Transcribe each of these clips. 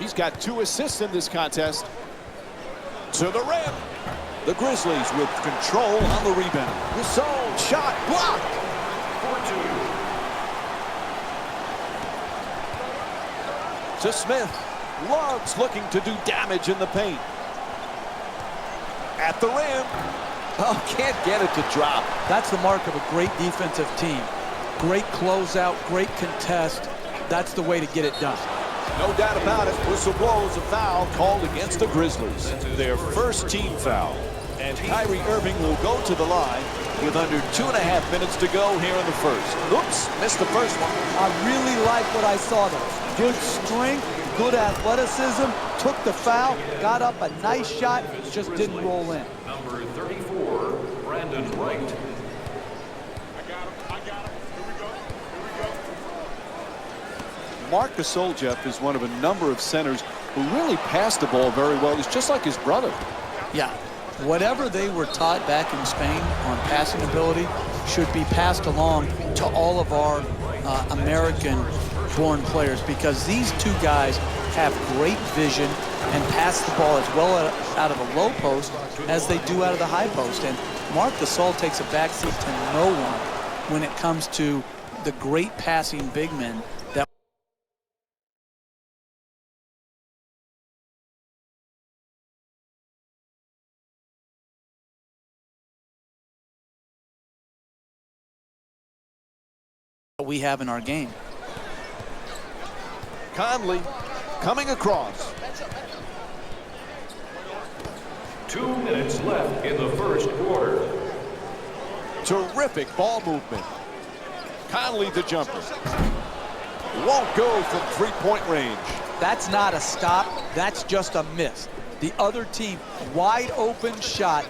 He's got 2 assists in this contest. To the rim. The Grizzlies with control on the rebound. Gasol, shot blocked. 4-2. To Smith. Loves looking to do damage in the paint. At the rim. Oh, can't get it to drop. That's the mark of a great defensive team. Great closeout, great contest. That's the way to get it done. No doubt about it. Whistle blows, a foul called against the Grizzlies. Their first team foul. And Kyrie Irving will go to the line with under 2.5 minutes to go here in the first. Oops, missed the first one. I really like what I saw there. Good strength, good athleticism, took the foul, got up a nice shot, just didn't roll in. Number 34, Brandon Wright. I got him. Here we go. Marc Gasol, Jeff, is one of a number of centers who really passed the ball very well. He's just like his brother. Yeah, whatever they were taught back in Spain on passing ability should be passed along to all of our American-born players, because these two guys have great vision and pass the ball as well out of the low post as they do out of the high post. And Marc Gasol takes a backseat to no one when it comes to the great passing big men that we have in our game. Conley coming across. 2 minutes left in the first quarter. Terrific ball movement. Conley the jumper. Won't go from three-point range. That's not a stop, that's just a miss. The other team, wide open shot.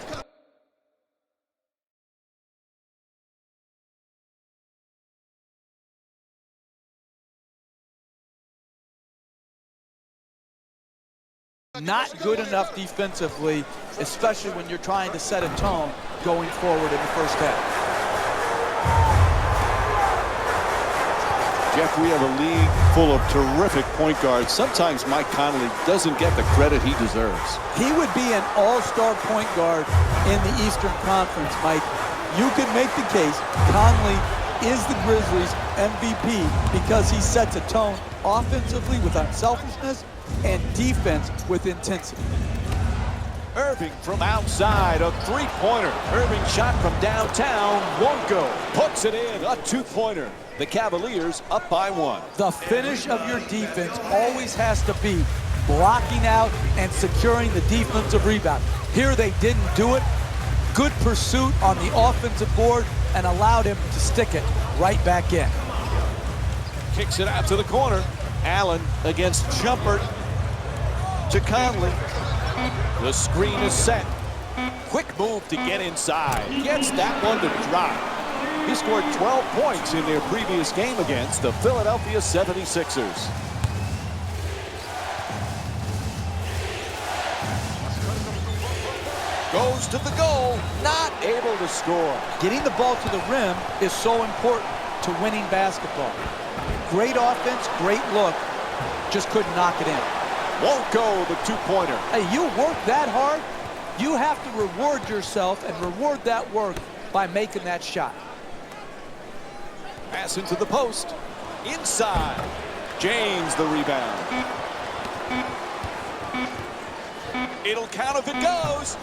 Not good enough defensively, especially when you're trying to set a tone going forward in the first half. Jeff, we have a league full of terrific point guards. Sometimes Mike Conley doesn't get the credit he deserves. He would be an all-star point guard in the Eastern Conference, Mike. You could make the case Conley is the Grizzlies MVP because he sets a tone offensively with unselfishness and defense with intensity. Irving from outside, a three-pointer. Irving shot from downtown, won't go. Puts it in, a two-pointer. The Cavaliers up by 1. The finish of your defense always has to be blocking out and securing the defensive rebound. Here they didn't do it. Good pursuit on the offensive board and allowed him to stick it right back in. Kicks it out to the corner. Allen against Jumpert. To Conley. The screen is set. Quick move to get inside. Gets that one to drop. He scored 12 points in their previous game against the Philadelphia 76ers. Goes to the goal, not able to score. Getting the ball to the rim is so important to winning basketball. Great offense, great look, just couldn't knock it in. Won't go, the two-pointer. Hey, you work that hard, you have to reward yourself and reward that work by making that shot. Pass into the post. Inside. James the rebound. It'll count if it goes.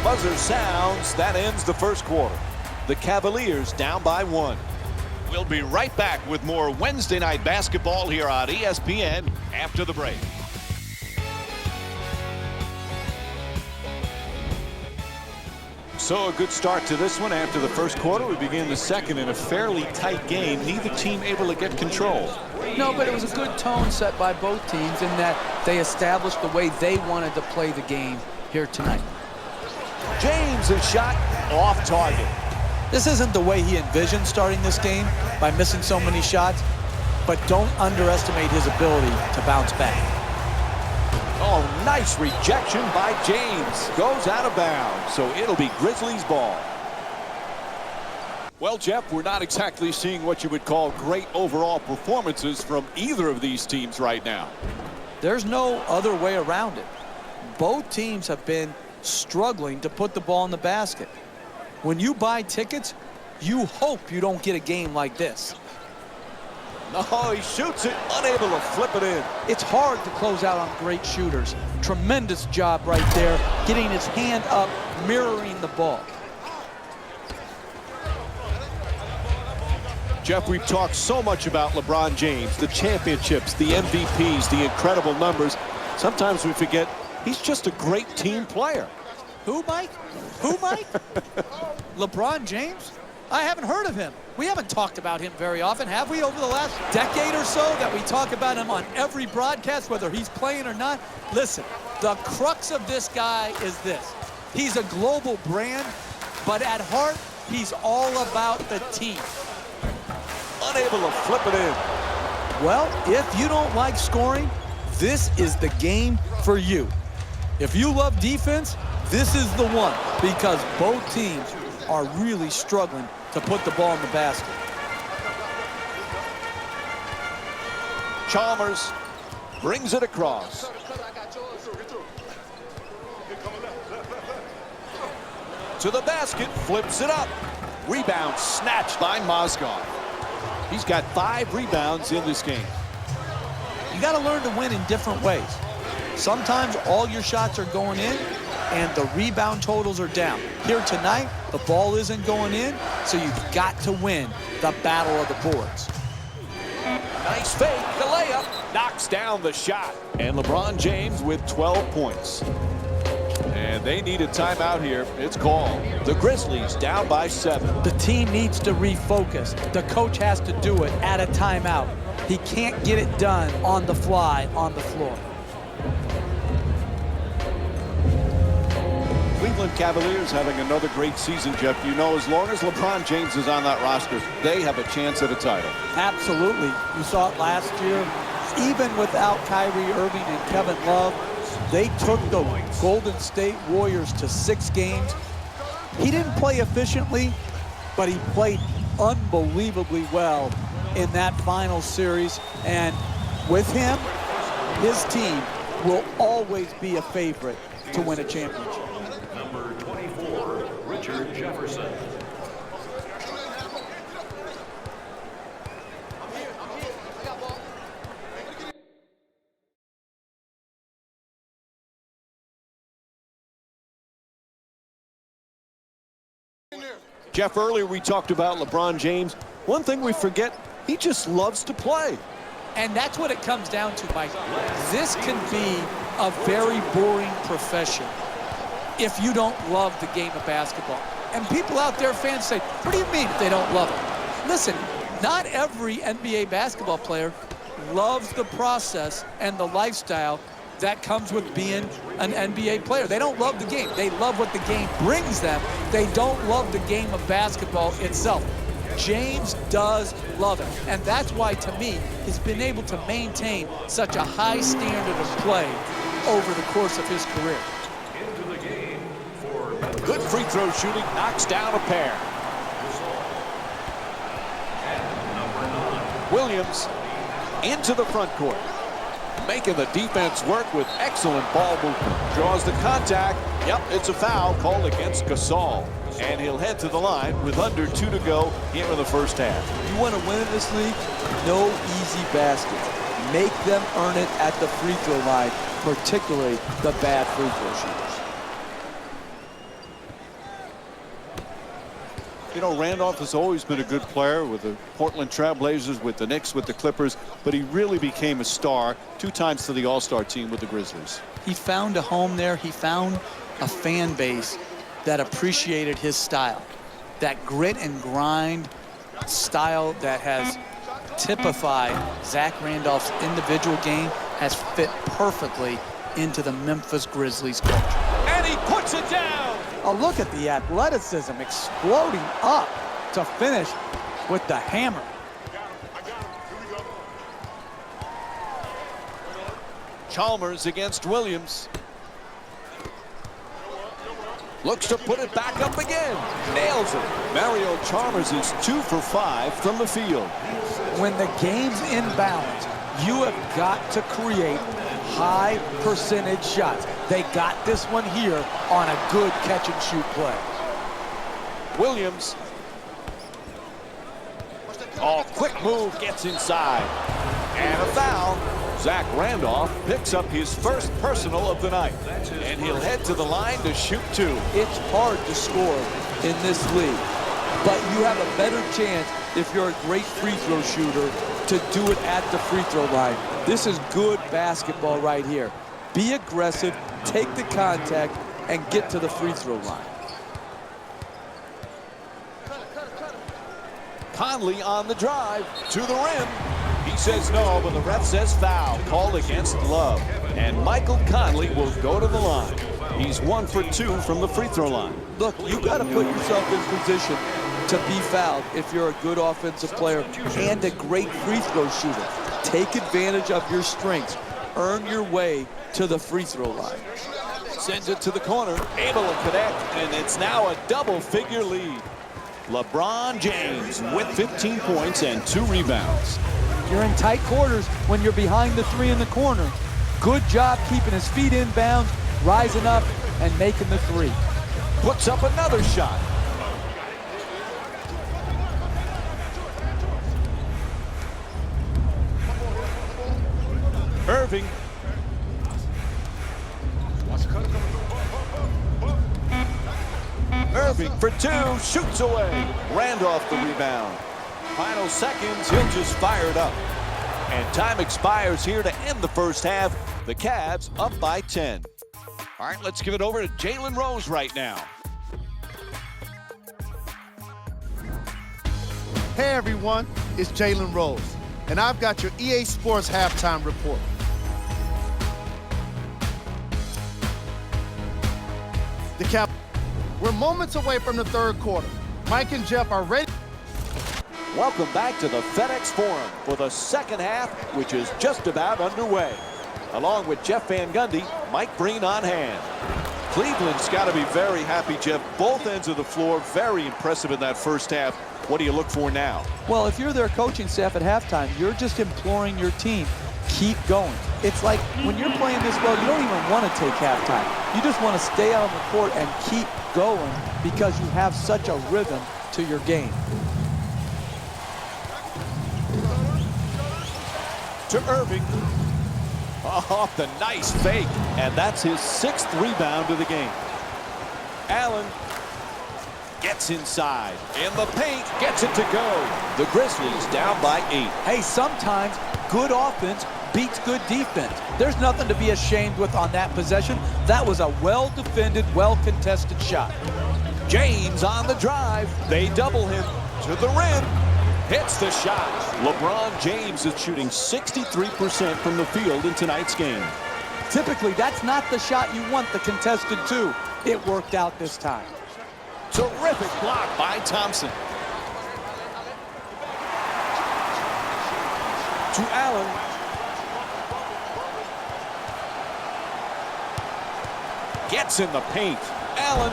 Buzzer sounds. That ends the first quarter. The Cavaliers down by 1. We'll be right back with more Wednesday night basketball here on ESPN after the break. So a good start to this one after the first quarter. We begin the second in a fairly tight game. Neither team able to get control. No, but it was a good tone set by both teams in that they established the way they wanted to play the game here tonight. James is shot off target. This isn't the way he envisioned starting this game by missing so many shots, but don't underestimate his ability to bounce back. Oh, nice rejection by James. Goes out of bounds, so it'll be Grizzlies ball. Well, Jeff, we're not exactly seeing what you would call great overall performances from either of these teams right now. There's no other way around it. Both teams have been struggling to put the ball in the basket. When you buy tickets, you hope you don't get a game like this. Oh, he shoots it, unable to flip it in. It's hard to close out on great shooters. Tremendous job right there, getting his hand up, mirroring the ball. Jeff, we've talked so much about LeBron James, the championships, the MVPs, the incredible numbers. Sometimes we forget he's just a great team player. Who, Mike? Who, Mike? LeBron James? I haven't heard of him. We haven't talked about him very often, have we, over the last decade or so, that we talk about him on every broadcast, whether he's playing or not? Listen, the crux of this guy is this. He's a global brand, but at heart, he's all about the team. Unable to flip it in. Well, if you don't like scoring, this is the game for you. If you love defense, this is the one, because both teams are really struggling to put the ball in the basket. Chalmers brings it across. To the basket, flips it up. Rebound snatched by Mozgov. He's got 5 rebounds in this game. You got to learn to win in different ways. Sometimes all your shots are going in and the rebound totals are down. Here tonight, the ball isn't going in, so you've got to win the battle of the boards. Nice fake, the layup, knocks down the shot. And LeBron James with 12 points. And they need a timeout here. It's called. The Grizzlies down by 7. The team needs to refocus. The coach has to do it at a timeout. He can't get it done on the fly, on the floor. Cleveland Cavaliers having another great season, Jeff. You know, as long as LeBron James is on that roster, they have a chance at a title. Absolutely. You saw it last year. Even without Kyrie Irving and Kevin Love, they took the Golden State Warriors to 6 games. He didn't play efficiently, but he played unbelievably well in that final series. And with him, his team will always be a favorite to win a championship. Number 24, Richard Jefferson. Jeff, earlier we talked about LeBron James. One thing we forget, he just loves to play. And that's what it comes down to, Mike. This can be a very boring profession if you don't love the game of basketball. And people out there, fans, say, what do you mean if they don't love it? Listen, not every NBA basketball player loves the process and the lifestyle that comes with being an NBA player. They don't love the game. They love what the game brings them. They don't love the game of basketball itself. James does love it. And that's why, to me, he's been able to maintain such a high standard of play over the course of his career. Into the game for Good free throw shooting, knocks down a pair. and number 9. Williams into the front court. Making the defense work with excellent ball movement. Draws the contact. Yep, it's a foul called against Gasol. And he'll head to the line with under 2 to go here in the first half. You want to win in this league? No easy baskets. Make them earn it at the free throw line, particularly the bad free throw shooters. You know, Randolph has always been a good player with the Portland Trailblazers, with the Knicks, with the Clippers, but he really became a star 2 times to the All-Star team with the Grizzlies. He found a home there. He found a fan base that appreciated his style. That grit and grind style that has typified Zach Randolph's individual game has fit perfectly into the Memphis Grizzlies culture. And he puts it down! Oh, look at the athleticism exploding up to finish with the hammer. Chalmers against Williams. Looks to put it back up again. Nails it. Mario Chalmers is 2 for 5 from the field. When the game's in balance, you have got to create high percentage shots. They got this one here on a good catch and shoot play. Williams. Oh, quick move, gets inside. And a foul. Zach Randolph picks up his first personal of the night. And he'll head to the line to shoot 2. It's hard to score in this league, but you have a better chance if you're a great free throw shooter to do it at the free throw line. This is good basketball right here. Be aggressive, take the contact, and get to the free throw line. Conley on the drive to the rim. He says no, but the ref says foul called against Love. And Michael Conley will go to the line. He's 1 for 2 from the free throw line. Look, you got to put yourself in position to be fouled if you're a good offensive player and a great free throw shooter. Take advantage of your strengths. Earn your way to the free throw line. Sends it to the corner, able to connect, and it's now a double-figure lead. LeBron James with 15 points and 2 rebounds. You're in tight quarters when you're behind the 3 in the corner. Good job keeping his feet in bounds, rising up, and making the 3. Puts up another shot. Irving. Irving for 2, shoots away. Randolph the rebound. Final seconds, he'll just fire it up. And time expires here to end the first half. The Cavs up by 10. All right, let's give it over to Jalen Rose right now. Hey everyone, it's Jalen Rose, and I've got your EA Sports halftime report. The Cavs, we're moments away from the third quarter. Mike and Jeff are ready. Welcome back to the FedEx Forum for the second half, which is just about underway. Along with Jeff Van Gundy, Mike Breen on hand. Cleveland's got to be very happy, Jeff. Both ends of the floor, very impressive in that first half. What do you look for now? Well, if you're their coaching staff at halftime, you're just imploring your team, keep going. It's like when you're playing this well, you don't even want to take halftime. You just want to stay out on the court and keep going because you have such a rhythm to your game. To Irving. Off the nice fake. And that's his 6th rebound of the game. Allen gets inside. In the paint, gets it to go. The Grizzlies down by 8. Hey, sometimes good offense beats good defense. There's nothing to be ashamed with on that possession. That was a well-defended, well-contested shot. James on the drive. They double him to the rim. Hits the shot. LeBron James is shooting 63% from the field in tonight's game. Typically, that's not the shot you want, the contested 2. It worked out this time. Terrific block by Thompson. To Allen. Gets in the paint. Allen.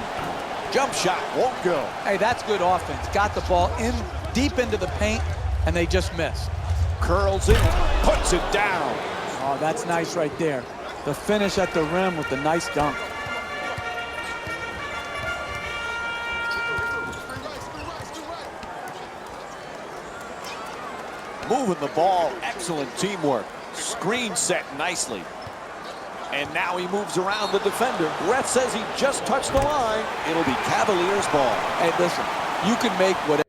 Jump shot won't go. Hey, that's good offense. Got the ball in deep into the paint, and they just missed. Curls in, puts it down. Oh, that's nice right there. The finish at the rim with the nice dunk. Moving the ball, excellent teamwork. Screen set nicely. And now he moves around the defender. Ref says he just touched the line. It'll be Cavaliers ball. Hey, listen, you can make whatever.